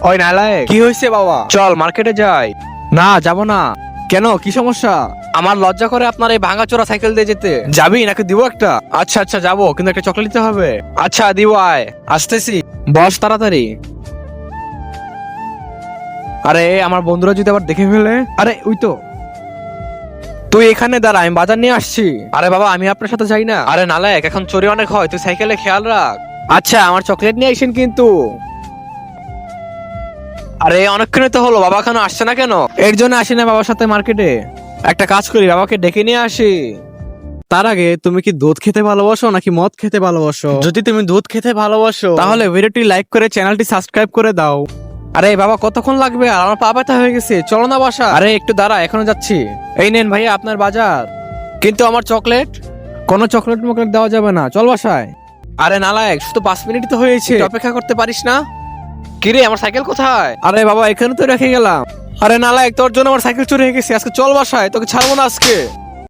ওই নালায়েক, কি হয়েছে বাবা? চল মার্কেটে যাই। না, যাব না। কেন, কি সমস্যা? আমার লজ্জা করে আপনার এই ভাঙাচোরা সাইকেল দিয়ে যেতে। যাবি নাকি দিব একটা? আচ্ছা আচ্ছা যাবো, কিন্তু একটা চকলেট দিতে হবে। আচ্ছা দিব, আয়। আসতেছি, বস তাড়াতাড়ি। আরে আমার বন্ধুরা যদি আবার দেখে ফেলে। আরে ওই তো। তুই এখানে দাঁড়া, আমি বাজার নিয়ে আসছি। আরে বাবা, আমি আপনার সাথে যাই না। আরে নালায়েক, এখন চোরি অনেক হয়, তুই সাইকেলে খেয়াল রাখ। আচ্ছা, আমার চকলেট নিয়ে আইসেন কিন্তু। আরে অনেকক্ষণই তো হলো, বাবা এখনো আসছে না কেন? এর জন্য আসি না বাবার সাথে মার্কেটে। একটা কাজ করি, বাবাকে ডেকে নিয়ে আসি। তার আগে তুমি কি দুধ খেতে ভালোবাসো নাকি মদ খেতে ভালোবাসো? যদি তুমি দুধ খেতে ভালোবাসো তাহলে ভিডিওটি লাইক করে চ্যানেলটি সাবস্ক্রাইব করে দাও। আরে বাবা, কতক্ষণ লাগবে? আর আমার পা ব্যথা হয়ে গেছে, চলো না বাসা। আরে একটু দাঁড়া, এখনো যাচ্ছি। এই নেন ভাইয়া আপনার বাজার। কিন্তু আমার চকলেট? কোনো চকলেট মকলেট দেওয়া যাবে না, চল বাসায়। আরে নালায়েক, শুধু 5 মিনিট তো হয়েছে, একটু অপেক্ষা করতে পারিস না? কিরে, আমার সাইকেল কোথায়? আরে বাবা, এখানে তো রেখে গেলাম। আরে নালায়েক, তোর জন্য আমার সাইকেল চুরি হয়ে গেছে, আজকে চল বাসায়, তোকে ছাড়বো না আজকে।